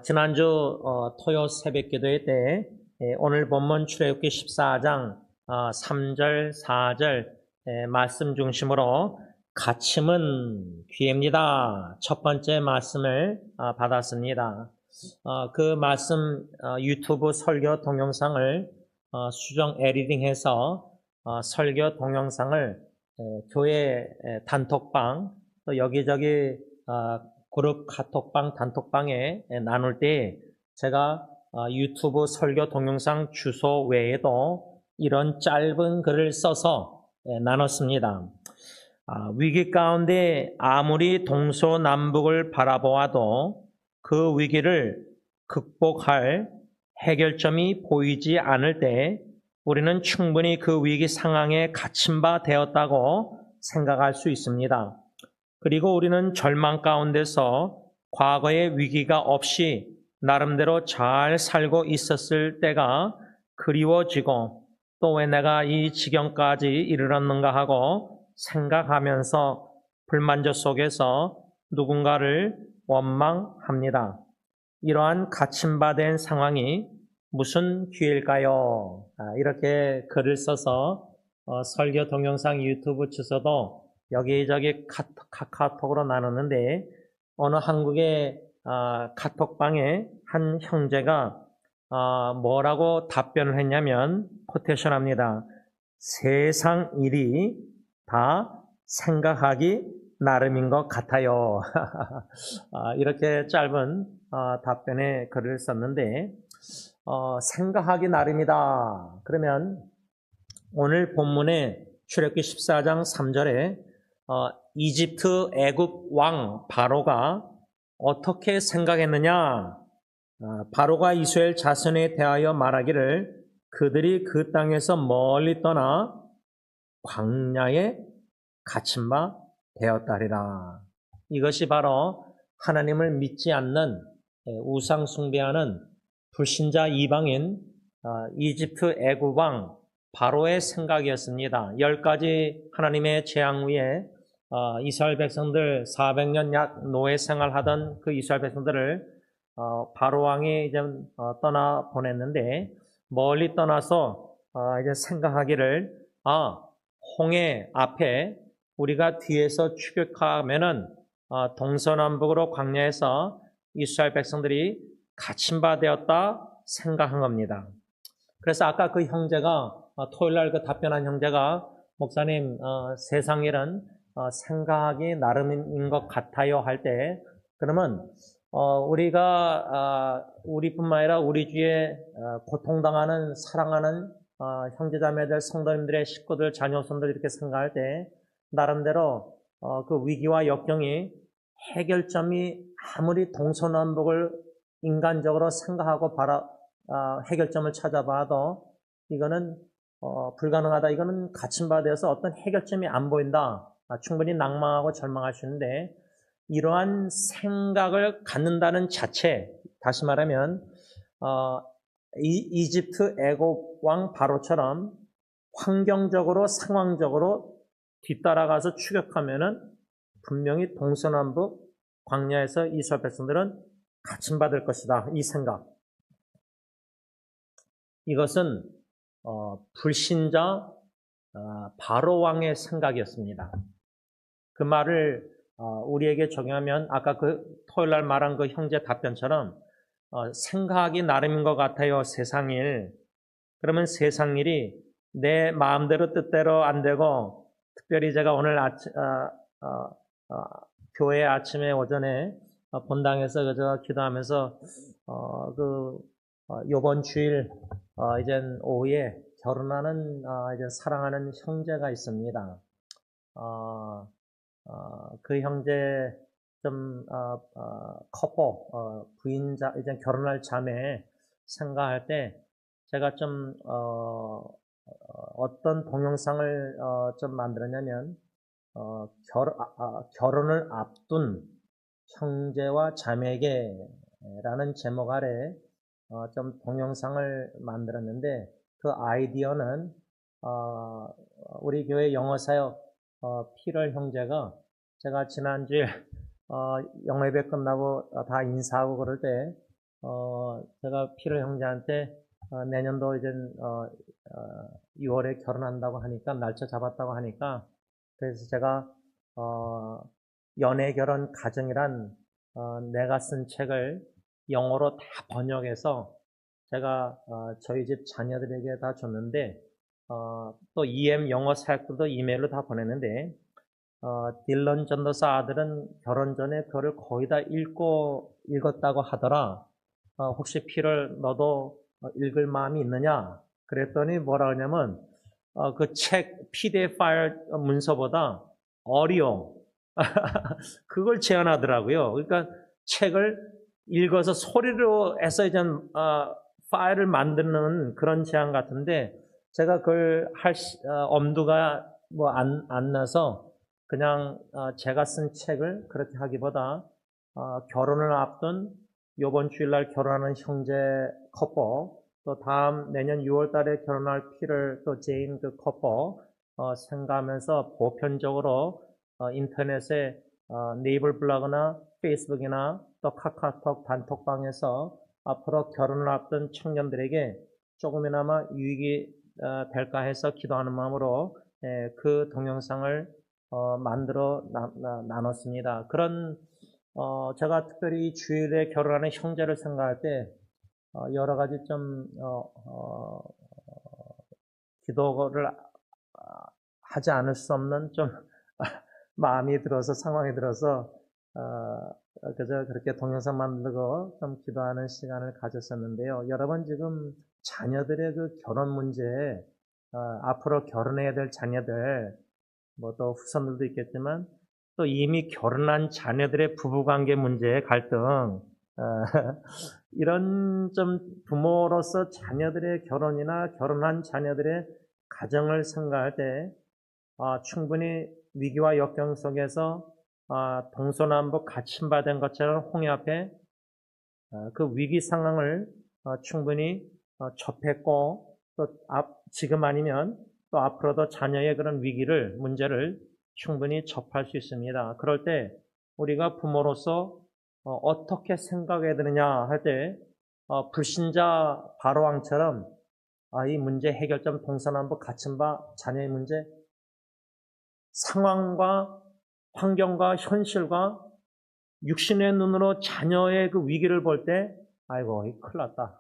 지난주 토요 새벽 기도회 때 오늘 본문 출애굽기 14장 3절, 4절 말씀 중심으로 가침은 기회입니다. 첫 번째 말씀을 받았습니다. 그 말씀 유튜브 설교 동영상을 수정 에디팅해서 설교 동영상을 교회 단톡방 또 여기저기 그룹 카톡방, 단톡방에 나눌 때 제가 유튜브 설교 동영상 주소 외에도 이런 짧은 글을 써서 나눴습니다. 위기 가운데 아무리 동서남북을 바라보아도 그 위기를 극복할 해결점이 보이지 않을 때 우리는 충분히 그 위기 상황에 갇힌 바 되었다고 생각할 수 있습니다. 그리고 우리는 절망 가운데서 과거의 위기가 없이 나름대로 잘 살고 있었을 때가 그리워지고 또 왜 내가 이 지경까지 이르렀는가 하고 생각하면서 불만족 속에서 누군가를 원망합니다. 이러한 갇힘받은 상황이 무슨 기회일까요? 이렇게 글을 써서 설교 동영상 유튜브 주소도 여기저기 카카오톡으로 나눴는데 어느 한국의 카톡방에 한 형제가 뭐라고 답변을 했냐면 코테이션합니다. 세상 일이 다 생각하기 나름인 것 같아요. 이렇게 짧은 답변의 글을 썼는데 생각하기 나름이다. 그러면 오늘 본문에 출애굽기 14장 3절에 이집트 애굽 왕 바로가 어떻게 생각했느냐? 바로가 이스라엘 자손에 대하여 말하기를 그들이 그 땅에서 멀리 떠나 광야에 갇힌 바 되었다리라. 이것이 바로 하나님을 믿지 않는 우상 숭배하는 불신자 이방인 이집트 애굽 왕 바로의 생각이었습니다. 10가지 하나님의 재앙 후에 이스라엘 백성들 400년 약 노예 생활하던 그 이스라엘 백성들을 바로 왕이 이제 떠나 보냈는데 멀리 떠나서 이제 생각하기를 홍해 앞에 우리가 뒤에서 추격하면은 동서남북으로 광야에서 이스라엘 백성들이 갇힌 바 되었다 생각한 겁니다. 그래서 아까 그 형제가 토요일날 그 답변한 형제가 목사님 세상 일은 생각하기 나름인 것 같아요 할 때 그러면 우리가 우리뿐만 아니라 우리 주위에 고통당하는 사랑하는 형제자매들 성도님들의 식구들 자녀손들 이렇게 생각할 때 나름대로 그 위기와 역경이 해결점이 아무리 동서남북을 인간적으로 생각하고 해결점을 찾아봐도 이거는 불가능하다. 이거는 갇힌 바 되어서 어떤 해결점이 안 보인다. 충분히 낭망하고 절망할 수 있는데 이러한 생각을 갖는다는 자체, 다시 말하면 이집트 애굽 왕 바로처럼 환경적으로 상황적으로 뒤따라가서 추격하면은 분명히 동서남북 광야에서 이스라엘 백성들은 갇힌 바 될 것이다. 이 생각. 이것은 불신자 바로 왕의 생각이었습니다. 그 말을 우리에게 적용하면 아까 그 토요일날 말한 그 형제 답변처럼 생각하기 나름인 것 같아요. 세상일. 그러면 세상일이 내 마음대로 뜻대로 안 되고 특별히 제가 오늘 교회 아침에 오전에 본당에서 그저 기도하면서 요번 주일 이젠 오후에 결혼하는 이제 사랑하는 형제가 있습니다. 그 형제 좀 커플 부인자 이제 결혼할 자매 생각할 때 제가 좀 어떤 동영상을 좀 만들었냐면 결혼을 앞둔 형제와 자매에게라는 제목 아래 좀 동영상을 만들었는데 그 아이디어는 우리 교회 영어사역 피럴 형제가 제가 지난주에 영어 예배 끝나고 다 인사하고 그럴 때, 제가 피를 형제한테 내년도 이제 6월에 결혼한다고 하니까, 날짜 잡았다고 하니까, 그래서 제가 연애 결혼 가정이란 내가 쓴 책을 영어로 다 번역해서 제가 저희 집 자녀들에게 다 줬는데, 또 EM 영어 사역들도 이메일로 다 보냈는데, 딜런 전도사 아들은 결혼 전에 그거를 거의 다 읽었다고 하더라. 혹시 피를 너도 읽을 마음이 있느냐? 그랬더니 뭐라 그러냐면, 그 책 PDF 파일 문서보다 어려워. 그걸 제안하더라고요. 그러니까 책을 읽어서 소리로 해서 이제 파일을 만드는 그런 제안 같은데, 제가 그걸 할 엄두가 뭐 안 나서 그냥 제가 쓴 책을 그렇게 하기보다 결혼을 앞둔 이번 주일날 결혼하는 형제 커플, 또 다음 내년 6월 달에 결혼할 피를 또 제인 그 커플 생각하면서 보편적으로 인터넷에 네이버 블로그나 페이스북이나 또 카카오톡 단톡방에서 앞으로 결혼을 앞둔 청년들에게 조금이나마 유익이 될까 해서 기도하는 마음으로 그 동영상을 만들어 나눴습니다. 그런 제가 특별히 주일에 결혼하는 형제를 생각할 때 여러 가지 좀 기도를 하지 않을 수 없는 좀 마음이 들어서 상황이 들어서 그저 그렇게 동영상 만들고 좀 기도하는 시간을 가졌었는데요. 여러분 지금 자녀들의 그 결혼 문제에 앞으로 결혼해야 될 자녀들 뭐 또 후손들도 있겠지만 또 이미 결혼한 자녀들의 부부관계 문제의 갈등 이런 좀 부모로서 자녀들의 결혼이나 결혼한 자녀들의 가정을 생각할 때 충분히 위기와 역경 속에서 동서남북 갇힘받은 것처럼 홍해 앞에 그 위기 상황을 충분히 접했고 또 지금 아니면 또 앞으로도 자녀의 그런 위기를 문제를 충분히 접할 수 있습니다. 그럴 때 우리가 부모로서 어떻게 생각해야 되느냐 할 때 불신자 바로왕처럼 이 문제 해결점 동서남북 갇힌 바 자녀의 문제 상황과 환경과 현실과 육신의 눈으로 자녀의 그 위기를 볼 때 아이고 큰일 났다.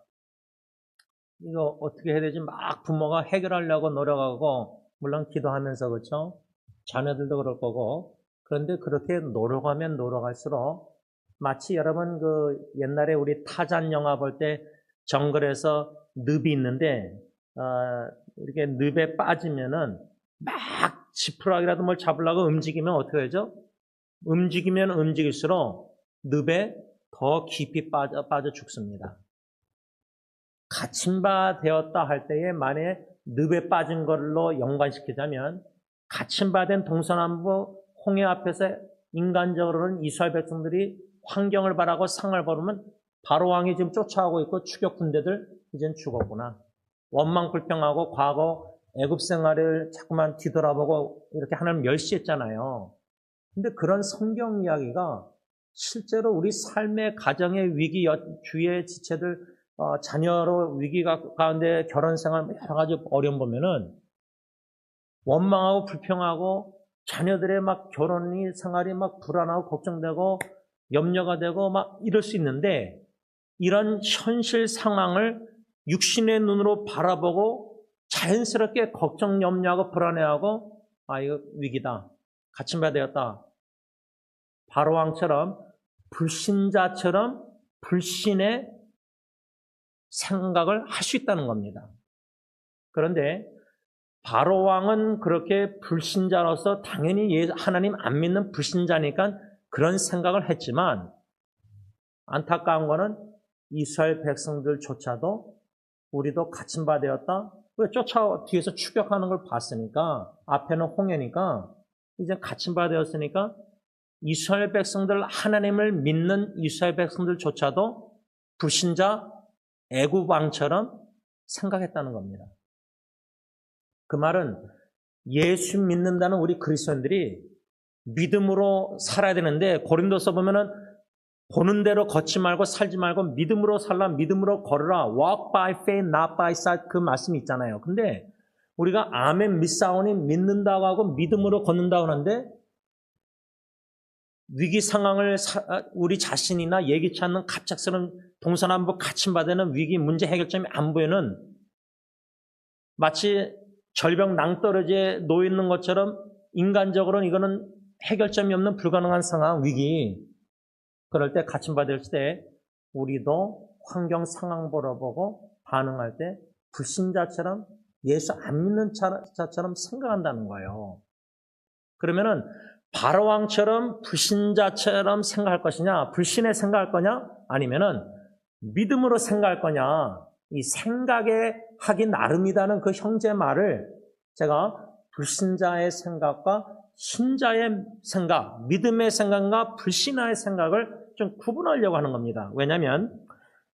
이거 어떻게 해야 되지? 막 부모가 해결하려고 노력하고 물론 기도하면서 그렇죠? 자녀들도 그럴 거고 그런데 그렇게 노력하면 노력할수록 마치 여러분 그 옛날에 우리 타잔 영화 볼 때 정글에서 늪이 있는데 이렇게 늪에 빠지면은 막 지푸라기라도 뭘 잡으려고 움직이면 어떻게 되죠? 움직이면 움직일수록 늪에 더 깊이 빠져 죽습니다. 갇힌 바 되었다 할 때에 만약에 늪에 빠진 걸로 연관시키자면 갇힌 바 된 동서남북 홍해 앞에서 인간적으로는 이스라엘 백성들이 환경을 바라고 상을 보르면 바로왕이 지금 쫓아오고 있고 추격 군대들 이젠 죽었구나. 원망불평하고 과거 애굽 생활을 자꾸만 뒤돌아보고 이렇게 하나님 멸시했잖아요. 근데 그런 성경 이야기가 실제로 우리 삶의 가정의 위기, 주위의 지체들, 자녀로 위기가 가운데 결혼 생활 여러 가지 어려움 보면은 원망하고 불평하고 자녀들의 막 결혼이 생활이 막 불안하고 걱정되고 염려가 되고 막 이럴 수 있는데 이런 현실 상황을 육신의 눈으로 바라보고 자연스럽게 걱정, 염려하고 불안해하고 이거 위기다. 갇힌 바 되었다. 바로왕처럼 불신자처럼 불신의 생각을 할 수 있다는 겁니다. 그런데 바로왕은 그렇게 불신자로서 당연히 하나님 안 믿는 불신자니까 그런 생각을 했지만 안타까운 거는 이스라엘 백성들조차도 우리도 갇힌 바 되었다. 왜 뒤에서 추격하는 걸 봤으니까 앞에는 홍해니까 이제 갇힌 바 되었으니까 이스라엘 백성들 하나님을 믿는 이스라엘 백성들조차도 불신자 애굽 왕처럼 생각했다는 겁니다. 그 말은 예수 믿는다는 우리 그리스도인들이 믿음으로 살아야 되는데 고린도서 보면은 보는 대로 걷지 말고 살지 말고 믿음으로 살라 믿음으로 걸으라 walk by faith not by sight 그 말씀이 있잖아요. 근데 우리가 아멘 믿사오니 믿는다고 하고 믿음으로 걷는다고 하는데 위기 상황을 우리 자신이나 예기치 않는 갑작스러운 동서남북 갇힘받는 위기 문제 해결점이 안 보이는 마치 절벽 낭떠러지에 놓여 있는 것처럼 인간적으로는 이거는 해결점이 없는 불가능한 상황, 위기. 그럴 때 갇힘받을 때 우리도 환경 상황 보고 반응할 때 불신자처럼 예수 안 믿는 자처럼 생각한다는 거예요. 그러면은 바로왕처럼 불신자처럼 생각할 것이냐, 불신에 생각할 거냐, 아니면은 믿음으로 생각할 거냐, 이 생각에 하기 나름이다는 그 형제 말을 제가 불신자의 생각과 신자의 생각, 믿음의 생각과 불신자의 생각을 좀 구분하려고 하는 겁니다. 왜냐하면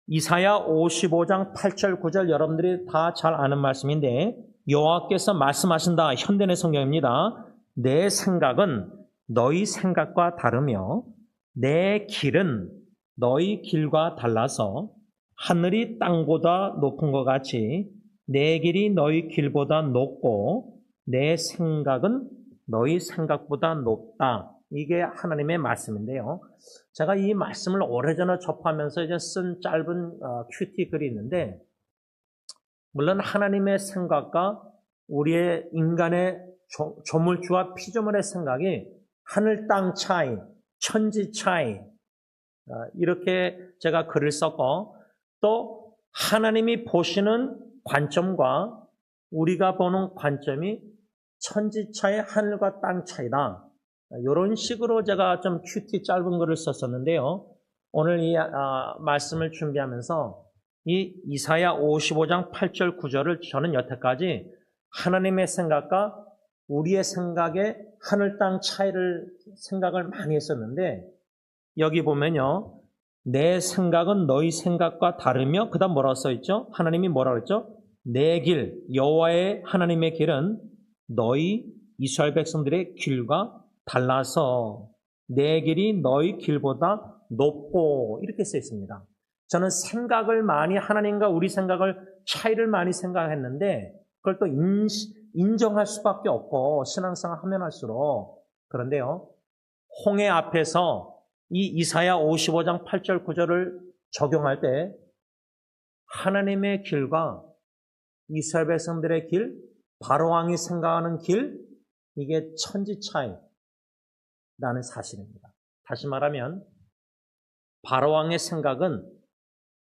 이사야 55장 8절 9절 여러분들이 다 잘 아는 말씀인데 여호와께서 말씀하신다. 현대의 성경입니다. 내 생각은 너희 생각과 다르며 내 길은 너희 길과 달라서 하늘이 땅보다 높은 것 같이 내 길이 너희 길보다 높고 내 생각은 너희 생각보다 높다. 이게 하나님의 말씀인데요. 제가 이 말씀을 오래전에 접하면서 이제 쓴 짧은 큐티 글이 있는데 물론 하나님의 생각과 우리의 인간의 조물주와 피조물의 생각이 하늘 땅 차이, 천지 차이 이렇게 제가 글을 썼고 또 하나님이 보시는 관점과 우리가 보는 관점이 천지 차이, 하늘과 땅 차이다. 이런 식으로 제가 좀 큐티 짧은 글을 썼었는데요. 오늘 이 말씀을 준비하면서 이 이사야 55장 8절 9절을 저는 여태까지 하나님의 생각과 우리의 생각의 하늘 땅 차이를 생각을 많이 했었는데 여기 보면요. 내 생각은 너희 생각과 다르며 그 다음 뭐라고 써있죠? 하나님이 뭐라고 했죠? 내 길, 여호와의 하나님의 길은 너희 이스라엘 백성들의 길과 달라서 내 길이 너희 길보다 높고 이렇게 써 있습니다. 저는 생각을 많이 하나님과 우리 생각을 차이를 많이 생각했는데 그걸 또 인정할 수밖에 없고 신앙생활 하면 할수록 그런데요. 홍해 앞에서 이 이사야 55장 8절 9절을 적용할 때 하나님의 길과 이스라엘 백성들의 길, 바로왕이 생각하는 길 이게 천지 차이라는 사실입니다. 다시 말하면 바로왕의 생각은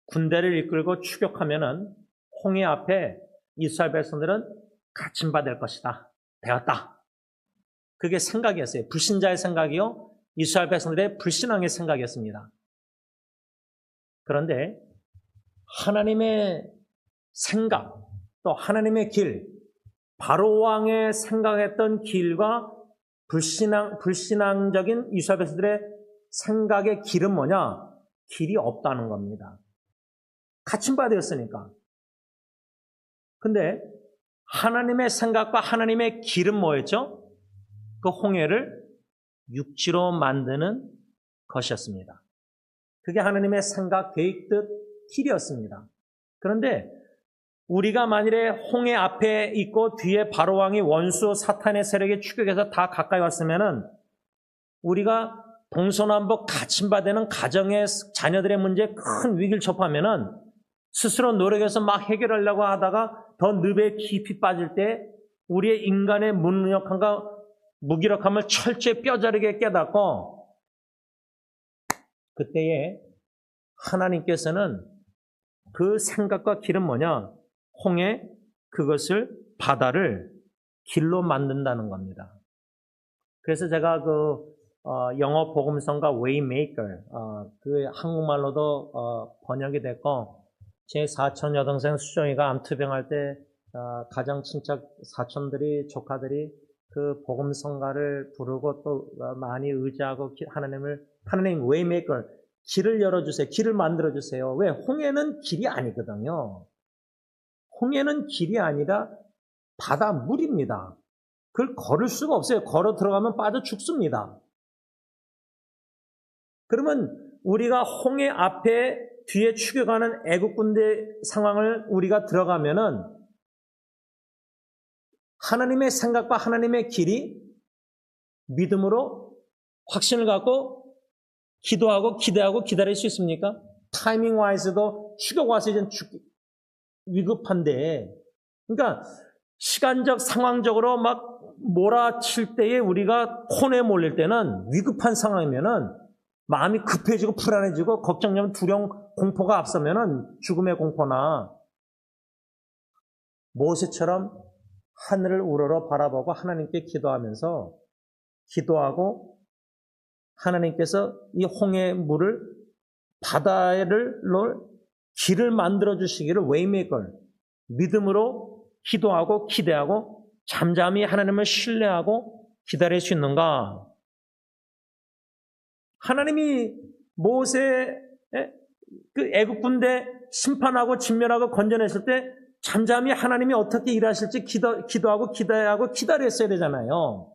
군대를 이끌고 추격하면은 홍해 앞에 이스라엘 백성들은 갇힘받을 것이다. 되었다. 그게 생각이었어요. 불신자의 생각이요. 이스라엘 백성들의 불신앙의 생각이었습니다. 그런데 하나님의 생각, 또 하나님의 길, 바로왕의 생각했던 길과 불신앙적인 이스라엘 백성들의 생각의 길은 뭐냐? 길이 없다는 겁니다. 갇힘받았으니까. 근데 하나님의 생각과 하나님의 길은 뭐였죠? 그 홍해를 육지로 만드는 것이었습니다. 그게 하나님의 생각, 계획, 뜻, 길이었습니다. 그런데 우리가 만일에 홍해 앞에 있고 뒤에 바로왕이 원수 사탄의 세력에 추격해서 다 가까이 왔으면은 우리가 동서남북 갇힘받는 가정의 자녀들의 문제에 큰 위기를 접하면은 스스로 노력해서 막 해결하려고 하다가 더 늪에 깊이 빠질 때 우리의 인간의 무능력함과 무기력함을 철저히 뼈저리게 깨닫고 그때에 하나님께서는 그 생각과 길은 뭐냐? 홍해 그것을 바다를 길로 만든다는 겁니다. 그래서 제가 영어 복음성가 Waymaker 그 한국말로도 번역이 됐고 제 사촌 여동생 수정이가 암투병할 때 가장 친척 사촌들이 조카들이 그 복음성가를 부르고 또 많이 의지하고 하나님 Waymaker 길을 열어주세요. 길을 만들어주세요. 왜? 홍해는 길이 아니거든요. 홍해는 길이 아니라 바다 물입니다. 그걸 걸을 수가 없어요. 걸어 들어가면 빠져 죽습니다. 그러면 우리가 홍해 앞에 뒤에 추격하는 애국 군대 상황을 우리가 들어가면은 하나님의 생각과 하나님의 길이 믿음으로 확신을 갖고 기도하고 기대하고 기다릴 수 있습니까? 타이밍 와이즈도 추격 와서 이제 위급한데, 그러니까 시간적 상황적으로 막 몰아칠 때에 우리가 혼에 몰릴 때는 위급한 상황이면은 마음이 급해지고 불안해지고 걱정되면 두려움, 공포가 앞서면은 죽음의 공포나 모세처럼 하늘을 우러러 바라보고 하나님께 기도하면서 기도하고 하나님께서 이 홍해 물을 바다를 길을 만들어 주시기를 웨이메이커 믿음으로 기도하고 기대하고 잠잠히 하나님을 신뢰하고 기다릴 수 있는가? 하나님이 모세 그 애국 군대 심판하고 진멸하고 건져냈을 때 잠잠히 하나님이 어떻게 일하실지 기도하고 기대하고 기다렸어야 되잖아요.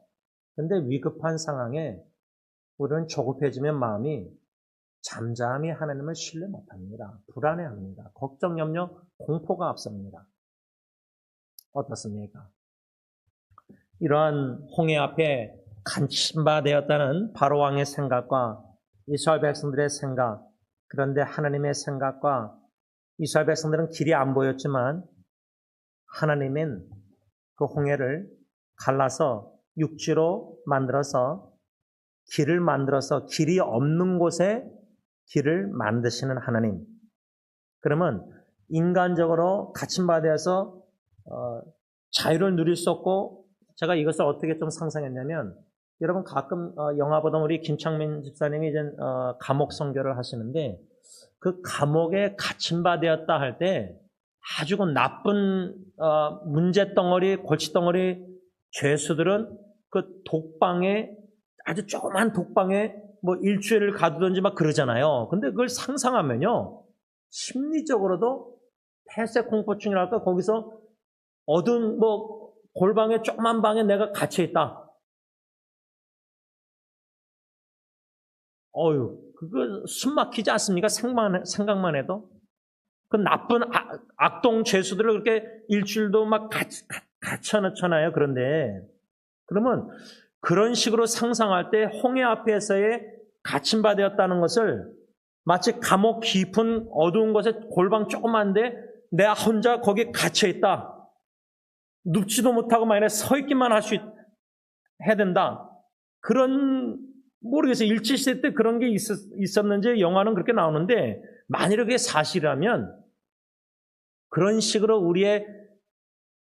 그런데 위급한 상황에 우리는 조급해지면 마음이 잠잠히 하나님을 신뢰 못합니다. 불안해합니다. 걱정, 염려, 공포가 앞섭니다. 어떻습니까? 이러한 홍해 앞에 간침바되었다는 바로 왕의 생각과 이스라엘 백성들의 생각, 그런데 하나님의 생각과 이스라엘 백성들은 길이 안 보였지만 하나님은 그 홍해를 갈라서 육지로 만들어서 길을 만들어서 길이 없는 곳에 길을 만드시는 하나님. 그러면 인간적으로 갇힌바되어서 자유를 누릴 수 없고, 제가 이것을 어떻게 좀 상상했냐면, 여러분 가끔 영화 보던 우리 김창민 집사님이 이제 감옥 선교를 하시는데, 그 감옥에 갇힌바되었다 할 때 아주 나쁜 문제덩어리, 골칫덩어리 죄수들은 그 독방에, 아주 조그만 독방에 뭐 일주일을 가두든지 막 그러잖아요. 근데 그걸 상상하면요, 심리적으로도 폐쇄 공포증이랄까, 거기서 어두운 뭐 골방에 조그만 방에 내가 갇혀 있다. 그거 숨 막히지 않습니까? 생각만 해도. 그 나쁜 악동 죄수들을 그렇게 일주일도 막 갇혀놓잖아요. 그런데 그러면 그런 식으로 상상할 때 홍해 앞에서의 갇힌바되었다는 것을 마치 감옥 깊은 어두운 곳에 골방 조그만데 내가 혼자 거기에 갇혀있다. 눕지도 못하고 만약에 서 있기만 해야 된다. 그런, 모르겠어요. 일제시대 때 그런 게 있었는지 영화는 그렇게 나오는데, 만일에 그게 사실이라면 그런 식으로 우리의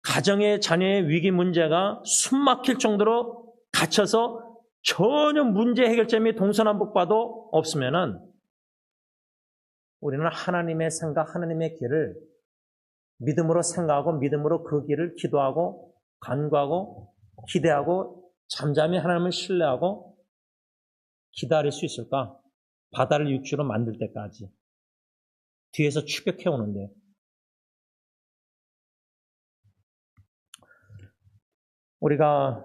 가정의 자녀의 위기 문제가 숨 막힐 정도로 갇혀서 전혀 문제 해결점이 동서남북봐도 없으면은 우리는 하나님의 생각, 하나님의 길을 믿음으로 생각하고 믿음으로 그 길을 기도하고 간구하고 기대하고 잠잠히 하나님을 신뢰하고 기다릴 수 있을까? 바다를 육지로 만들 때까지. 뒤에서 추격해 오는데. 우리가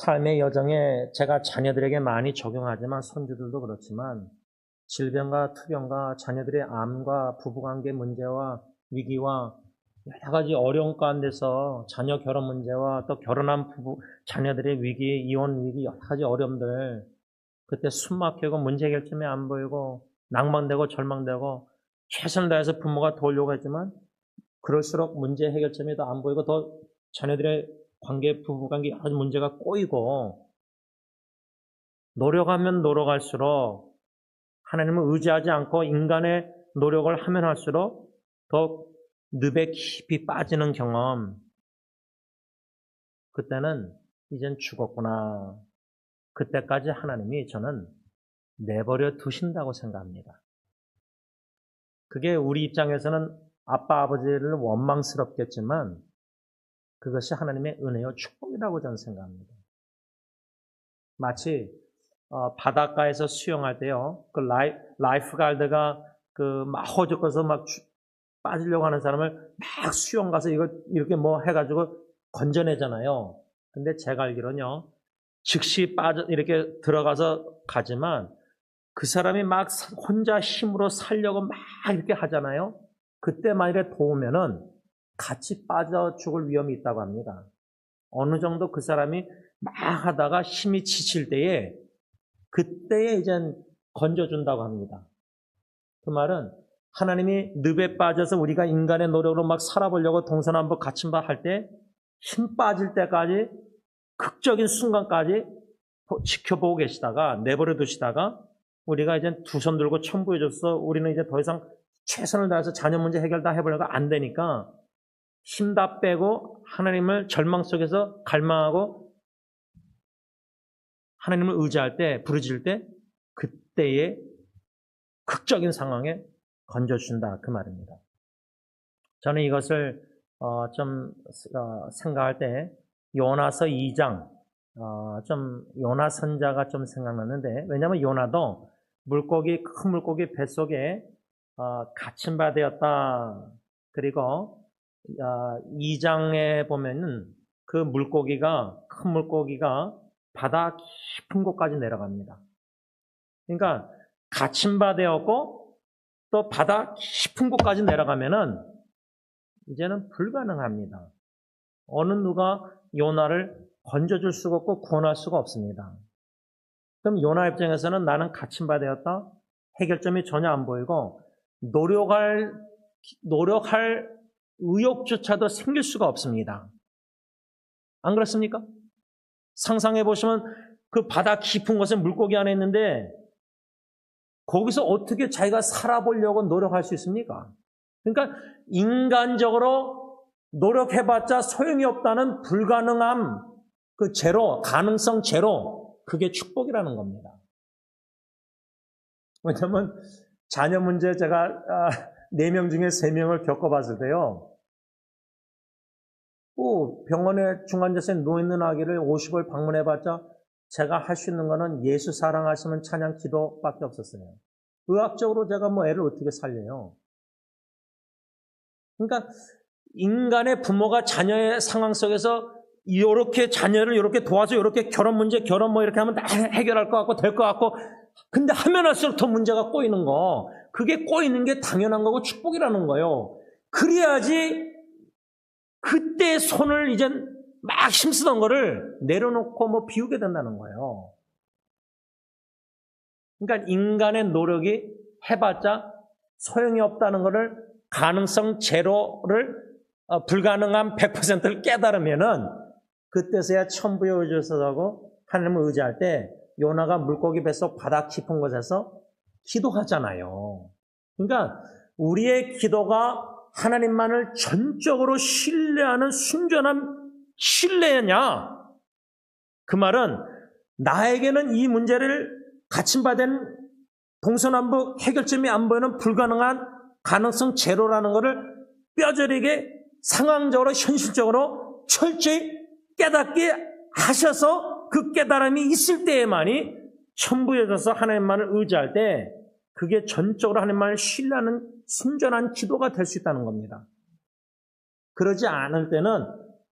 삶의 여정에 제가 자녀들에게 많이 적용하지만 손주들도 그렇지만 질병과 투병과 자녀들의 암과 부부관계 문제와 위기와 여러 가지 어려운 가운데서 자녀 결혼 문제와 또 결혼한 부부, 자녀들의 위기, 이혼 위기, 여러 가지 어려움들, 그때 숨 막히고 문제 해결점이 안 보이고 낭망되고 절망되고 최선을 다해서 부모가 도우려고 했지만 그럴수록 문제 해결점이 더 안 보이고 더 자녀들의 관계, 부부관계 여러 가지 문제가 꼬이고 노력하면 노력할수록 하나님을 의지하지 않고 인간의 노력을 하면 할수록 더 늪에 깊이 빠지는 경험. 그때는 이젠 죽었구나. 그때까지 하나님이 저는 내버려 두신다고 생각합니다. 그게 우리 입장에서는 아빠, 아버지를 원망스럽겠지만 그것이 하나님의 은혜요 축복이라고 저는 생각합니다. 마치 바닷가에서 수영할 때요, 그 라이프 가드가 막 허죽어서 막 빠지려고 하는 사람을 막 수영 가서 이거 이렇게 뭐 해가지고 건져내잖아요. 근데 제가 알기로는요, 즉시 이렇게 들어가서 가지만 그 사람이 막 혼자 힘으로 살려고 막 이렇게 하잖아요. 그때 만일에 도우면은 같이 빠져 죽을 위험이 있다고 합니다. 어느 정도 그 사람이 막 하다가 힘이 지칠 때에 그때에 이제 건져준다고 합니다. 그 말은 하나님이 늪에 빠져서 우리가 인간의 노력으로 막 살아보려고 동서남북 갇힌 바 할 때 힘 빠질 때까지 극적인 순간까지 지켜보고 계시다가 내버려 두시다가 우리가 이제 두 손 들고 첨부해줘서 우리는 이제 더 이상 최선을 다해서 자녀 문제 해결 다 해보려고 안 되니까 힘 다 빼고 하나님을 절망 속에서 갈망하고 하나님을 의지할 때, 부르짖을 때 그때의 극적인 상황에 건져준다 그 말입니다. 저는 이것을 좀 생각할 때 요나서 2장 좀 요나 선자가 좀 생각났는데, 왜냐하면 요나도 큰 물고기 뱃속에 갇힌 바 되었다. 그리고 2장에 보면은 그 큰 물고기가 바다 깊은 곳까지 내려갑니다. 그러니까 갇힌 바 되었고 또 바다 깊은 곳까지 내려가면은 이제는 불가능합니다. 어느 누가 요나를 건져줄 수가 없고 구원할 수가 없습니다. 그럼 요나 입장에서는 나는 갇힌 바 되었다. 해결점이 전혀 안 보이고 노력할 의욕조차도 생길 수가 없습니다. 안 그렇습니까? 상상해 보시면 그 바다 깊은 곳에 물고기 안에 있는데 거기서 어떻게 자기가 살아보려고 노력할 수 있습니까? 그러니까 인간적으로 노력해봤자 소용이 없다는 불가능함, 그 제로, 가능성 제로, 그게 축복이라는 겁니다. 왜냐하면 자녀 문제 제가 4명 중에 3명을 겪어봤을 때요. 병원에 중환자실에 누워있는 아기를 50을 방문해봤자 제가 할 수 있는 거는 예수 사랑하시면 찬양 기도밖에 없었어요. 의학적으로 제가 애를 어떻게 살려요? 그러니까 인간의 부모가 자녀의 상황 속에서 이렇게 자녀를 이렇게 도와서 이렇게 결혼 문제, 이렇게 하면 다 해결할 것 같고 될 것 같고, 근데 하면 할수록 더 문제가 꼬이는 거. 그게 꼬이는 게 당연한 거고 축복이라는 거예요. 그래야지 그때 손을 이제 막 힘쓰던 거를 내려놓고 비우게 된다는 거예요. 그러니까 인간의 노력이 해봤자 소용이 없다는 거를, 가능성 제로를 불가능한 100%를 깨달으면은 그때서야 천부에 의지하고 하나님을 의지할 때 요나가 물고기 뱃속 바다 깊은 곳에서 기도하잖아요. 그러니까 우리의 기도가 하나님만을 전적으로 신뢰하는 순전한 신뢰냐? 그 말은 나에게는 이 문제를 갇힌 바 된 동서남북 해결점이 안 보이는 불가능한 가능성 제로라는 것을 뼈저리게 상황적으로 현실적으로 철저히 깨닫게 하셔서 그 깨달음이 있을 때에만이 천부에 가서 하나님만을 의지할 때 그게 전적으로 하나님만을 신뢰하는 순전한 기도가 될 수 있다는 겁니다. 그러지 않을 때는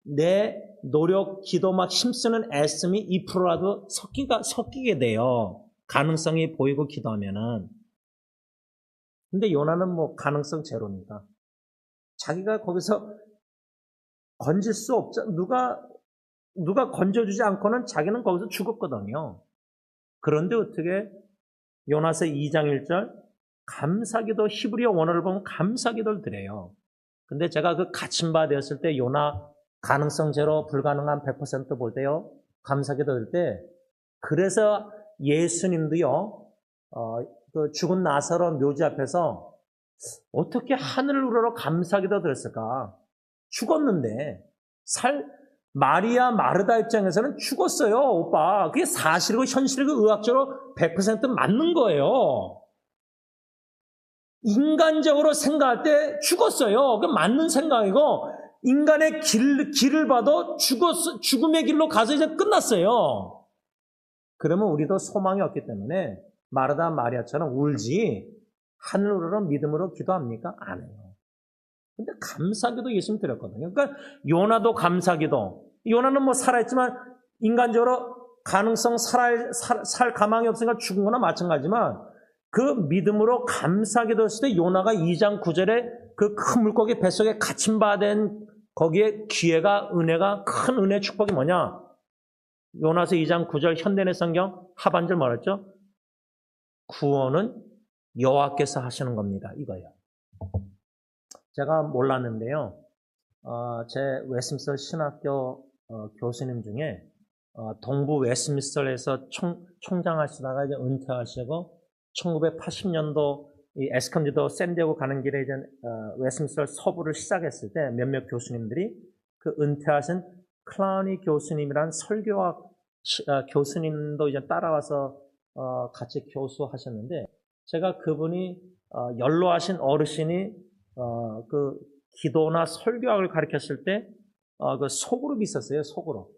내 노력, 기도 막 힘쓰는 애씀이 2%라도 섞이게 돼요. 가능성이 보이고 기도하면은. 근데 요나는 가능성 제로니까. 자기가 거기서 건질 수 없자, 누가 건져주지 않고는 자기는 거기서 죽었거든요. 그런데 어떻게 요나서 2장 1절 감사기도, 히브리어 원어를 보면 감사기도를 드려요. 근데 제가 그 갇힌 바 되었을 때 요나 가능성 제로 불가능한 100% 볼 때요, 감사기도 들 때, 그래서 예수님도요, 그 죽은 나사로 묘지 앞에서 어떻게 하늘을 우러러 감사기도 드렸을까? 죽었는데, 마리아 마르다 입장에서는 죽었어요, 오빠. 그게 사실이고 현실이고 의학적으로 100% 맞는 거예요. 인간적으로 생각할 때 죽었어요. 그 맞는 생각이고, 인간의 길을 봐도 죽음의 길로 가서 이제 끝났어요. 그러면 우리도 소망이 없기 때문에 마르다 마리아처럼 울지, 하늘으로 믿음으로 기도합니까? 안 해요. 근데 감사기도 예수님 드렸거든요. 그러니까 요나도 감사기도, 요나는 뭐 살아있지만 인간적으로 가능성 살 가망이 없으니까 죽은 거나 마찬가지지만 그 믿음으로 감사하게 됐을 때 요나가 2장 9절에 그 큰 물고기 뱃속에 갇힌 바 된 거기에 기회가 은혜가 큰 은혜 축복이 뭐냐? 요나서 2장 9절 현대내 성경 하반절 뭐랬죠? 구원은 여호와께서 하시는 겁니다. 이거예요. 제가 몰랐는데요. 제 웨스민스터 신학교 교수님 중에 동부 웨스민스터에서 총장하시다가 이제 은퇴하시고 1980년도 이 에스컨디도 샌디에고 가는 길에 이제 웨스민스터 서부를 시작했을 때 몇몇 교수님들이 그 은퇴하신 클라우니 교수님이란 설교학 교수님도 이제 따라와서 같이 교수하셨는데 제가 그분이 연로하신 어르신이 그 기도나 설교학을 가르쳤을 때 그 소그룹이 있었어요. 소그룹.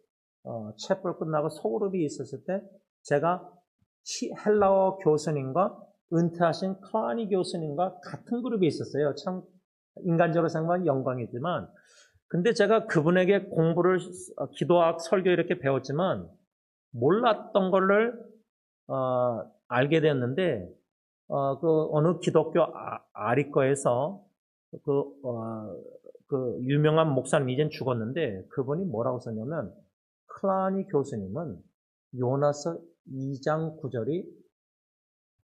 채플 끝나고 소그룹이 있었을 때 제가 헬라어 교수님과 은퇴하신 클라니 교수님과 같은 그룹에 있었어요. 참 인간적으로 생각하면 영광이지만 근데 제가 그분에게 공부를 기도학 설교 이렇게 배웠지만 몰랐던 거를 알게 됐는데 그 어느 기독교 아리거에서 그 유명한 목사님 이젠 죽었는데 그분이 뭐라고 썼냐면 클라니 교수님은 요나서 2장 9절이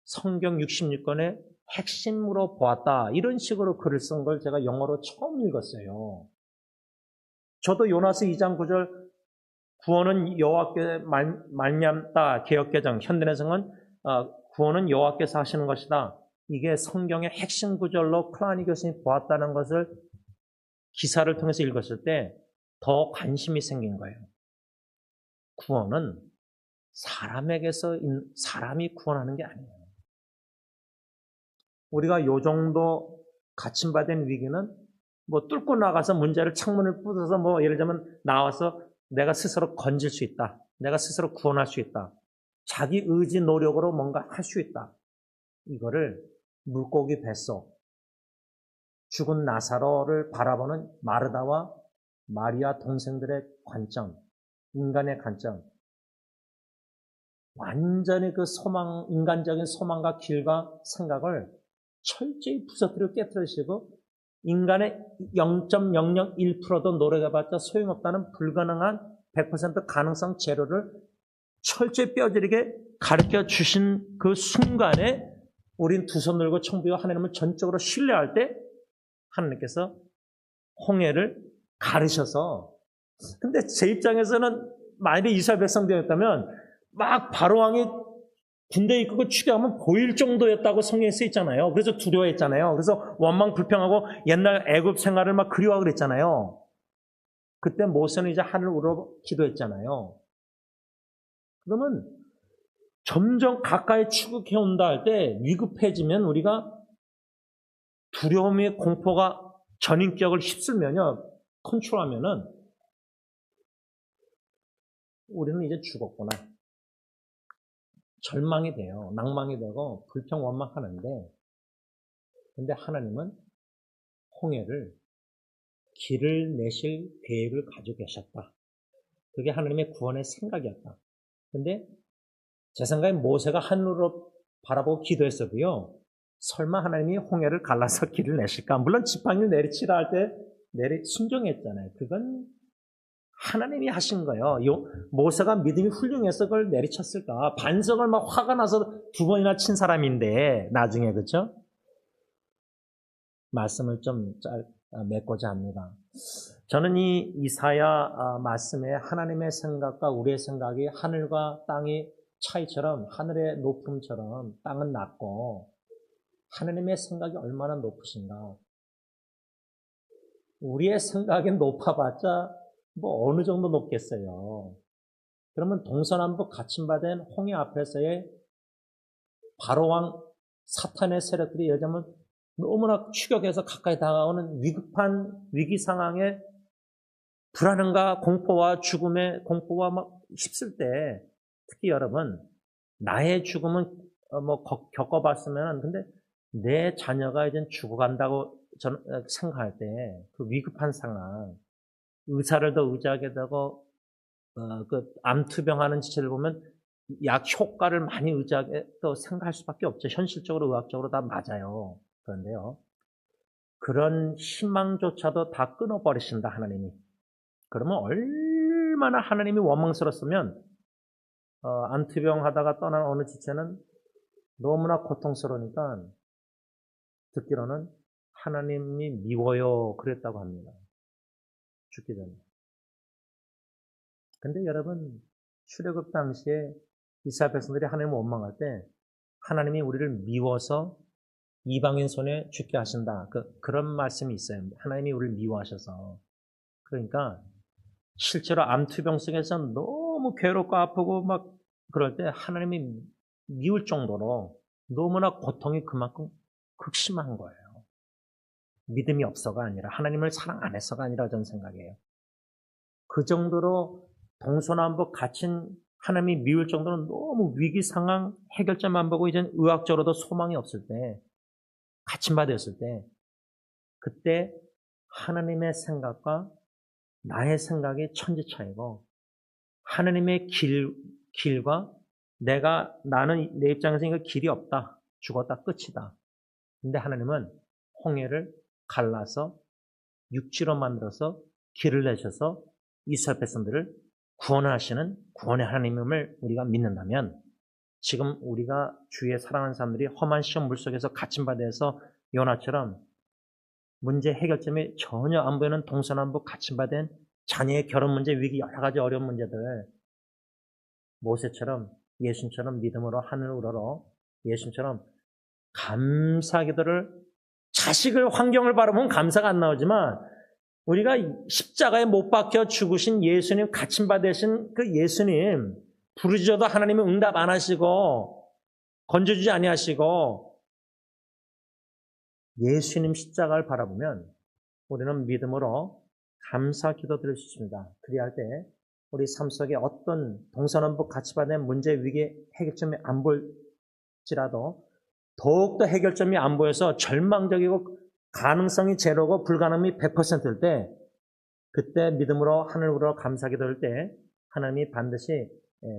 성경 66권의 핵심으로 보았다. 이런 식으로 글을 쓴 걸 제가 영어로 처음 읽었어요. 저도 요나서 2장 9절 구원은 여호와께 말미암다 개역개정 현대내성은 구원은 여호와께서 하시는 것이다. 이게 성경의 핵심 구절로 클라니 교수님이 보았다는 것을 기사를 통해서 읽었을 때 더 관심이 생긴 거예요. 구원은 사람에게서 사람이 구원하는 게 아니에요. 우리가 요 정도 갇힘받은 위기는 뭐 뚫고 나가서 문제를 창문을 부숴서 뭐 예를 들면 나와서 내가 스스로 건질 수 있다. 내가 스스로 구원할 수 있다. 자기 의지 노력으로 뭔가 할 수 있다. 이거를 물고기 뱃속 죽은 나사로를 바라보는 마르다와 마리아 동생들의 관점, 인간의 관점, 완전히 그 소망, 인간적인 소망과 길과 생각을 철저히 부서뜨리고 깨뜨리시고 인간의 0.001%도 노력해봤자 소용없다는 불가능한 100% 가능성 제로를 철저히 뼈저리게 가르쳐 주신 그 순간에 우린 두 손 들고 청부와 하나님을 전적으로 신뢰할 때 하나님께서 홍해를 가르셔서 근데 제 입장에서는 만약에 이스라엘 백성되었다면 막 바로왕이 군대 이끌고 추격하면 보일 정도였다고 성경에 쓰여 있잖아요. 그래서 두려워했잖아요. 그래서 원망 불평하고 옛날 애굽 생활을 막 그리워하고 그랬잖아요. 그때 모세는 이제 하늘을 우러 기도했잖아요. 그러면 점점 가까이 추격해 온다 할 때 위급해지면 우리가 두려움의 공포가 전인격을 휩쓸면요. 컨트롤하면은 우리는 이제 죽었구나. 절망이 돼요. 낭망이 되고 불평 원망하는데 근데 하나님은 홍해를 길을 내실 계획을 가지고 계셨다. 그게 하나님의 구원의 생각이었다. 근데 제 생각에 모세가 하늘로 바라보고 기도했어도요. 설마 하나님이 홍해를 갈라서 길을 내실까? 물론 지팡이를 내리치라 할 때 순종했잖아요. 그건 하나님이 하신 거예요. 모세가 믿음이 훌륭해서 그걸 내리쳤을까? 반석을 막 화가 나서 2번이나 친 사람인데 나중에 그렇죠? 말씀을 좀 맺고자 합니다. 저는 이 이사야 말씀에 하나님의 생각과 우리의 생각이 하늘과 땅의 차이처럼 하늘의 높음처럼 땅은 낮고 하나님의 생각이 얼마나 높으신가. 우리의 생각이 높아봤자 뭐 어느 정도 높겠어요. 그러면 동서남북 갇힘받은 홍해 앞에서의 바로왕 사탄의 세력들이 예를 들면 너무나 추격해서 가까이 다가오는 위급한 위기 상황에 불안함과 공포와 죽음의 공포가 막 휩쓸 때 특히 여러분 나의 죽음은 뭐 겪어봤으면 근데 내 자녀가 이제 죽어간다고 저는 생각할 때 그 위급한 상황 의사를 더 의지하게 되고 그 암투병하는 지체를 보면 약 효과를 많이 의지하게 또 생각할 수밖에 없죠. 현실적으로 의학적으로 다 맞아요. 그런데요. 그런 희망조차도 다 끊어버리신다, 하나님이. 그러면 얼마나 하나님이 원망스럽으면 암투병 하다가 떠난 어느 지체는 너무나 고통스러우니까 듣기로는 하나님이 미워요 그랬다고 합니다. 죽기 전에. 근데 여러분, 출애굽 당시에 이스라엘 백성들이 하나님을 원망할 때 하나님이 우리를 미워서 이방인 손에 죽게 하신다. 그런 말씀이 있어요. 하나님이 우리를 미워하셔서. 그러니까 실제로 암투병 속에서 너무 괴롭고 아프고 막 그럴 때 하나님이 미울 정도로 너무나 고통이 그만큼 극심한 거예요. 믿음이 없어가 아니라 하나님을 사랑 안 해서가 아니라 저는 생각해요. 그 정도로 동서남북 갇힌 하나님이 미울 정도로 너무 위기 상황 해결점만 보고 이제 의학적으로도 소망이 없을 때 갇힌 바 되었을 때 그때 하나님의 생각과 나의 생각이 천지 차이고 하나님의 길과 나는 내 입장에서 이거 길이 없다. 죽었다. 끝이다. 근데 하나님은 홍해를 갈라서 육지로 만들어서 길을 내셔서 이스라엘 백성들을 구원하시는 구원의 하나님임을 우리가 믿는다면 지금 우리가 주위에 사랑하는 사람들이 험한 시험 물속에서 갇힌 바 돼서 요나처럼 문제 해결점이 전혀 안 보이는 동서남북 갇힌 바 된 자녀의 결혼 문제, 위기, 여러 가지 어려운 문제들 모세처럼 예수님처럼 믿음으로 하늘을 우러러 예수님처럼 감사 기도를 자식을 환경을 바라보면 감사가 안 나오지만 우리가 십자가에 못 박혀 죽으신 예수님 갇힌 바 되신 그 예수님 부르짖어도 하나님은 응답 안 하시고 건져주지 아니하시고 예수님 십자가를 바라보면 우리는 믿음으로 감사 기도 드릴 수 있습니다. 그리할 때 우리 삶 속에 어떤 동서남북 같이 받는 문제, 위기, 해결점이 안 보일지라도 더욱더 해결점이 안 보여서 절망적이고 가능성이 제로고 불가능이 100%일 때 그때 믿음으로 하늘으로 감사 기도할 때 하나님이 반드시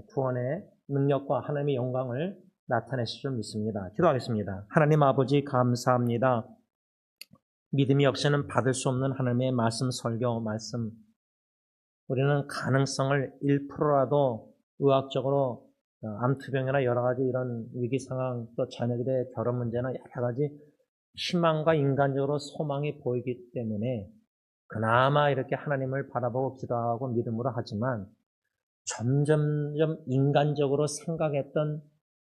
구원의 능력과 하나님의 영광을 나타내실 줄 믿습니다. 기도하겠습니다. 하나님 아버지 감사합니다. 믿음이 없이는 받을 수 없는 하나님의 말씀, 설교, 말씀. 우리는 가능성을 1%라도 의학적으로 암투병이나 여러 가지 이런 위기 상황, 또 자녀들의 결혼 문제나 여러 가지 희망과 인간적으로 소망이 보이기 때문에 그나마 이렇게 하나님을 바라보고 기도하고 믿음으로 하지만 점점점 인간적으로 생각했던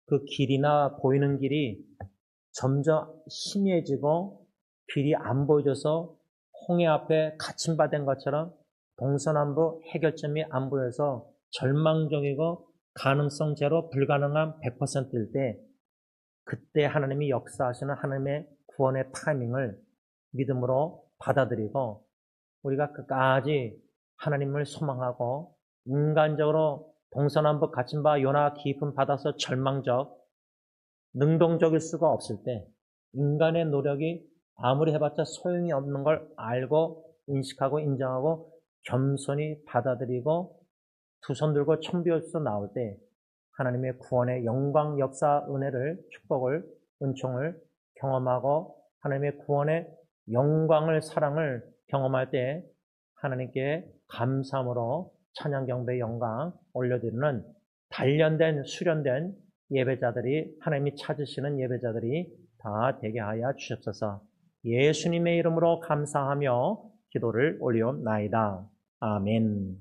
그 길이나 보이는 길이 점점 희미해지고 길이 안 보여져서 홍해 앞에 갇힌 바 된 것처럼 동서남북 해결점이 안 보여서 절망적이고 가능성 제로 불가능한 100%일 때 그때 하나님이 역사하시는 하나님의 구원의 타이밍을 믿음으로 받아들이고 우리가 끝까지 하나님을 소망하고 인간적으로 동서남북 갇힌 바 요나 깊은 바다서 절망적 능동적일 수가 없을 때 인간의 노력이 아무리 해봤자 소용이 없는 걸 알고 인식하고 인정하고 겸손히 받아들이고 두 손 들고 청비어서 나올 때 하나님의 구원의 영광, 역사, 은혜를, 축복을, 은총을 경험하고 하나님의 구원의 영광을, 사랑을 경험할 때 하나님께 감사함으로 찬양, 경배, 영광 올려드리는 단련된, 수련된 예배자들이 하나님이 찾으시는 예배자들이 다 되게 하여 주옵소서. 예수님의 이름으로 감사하며 기도를 올리옵나이다. 아멘.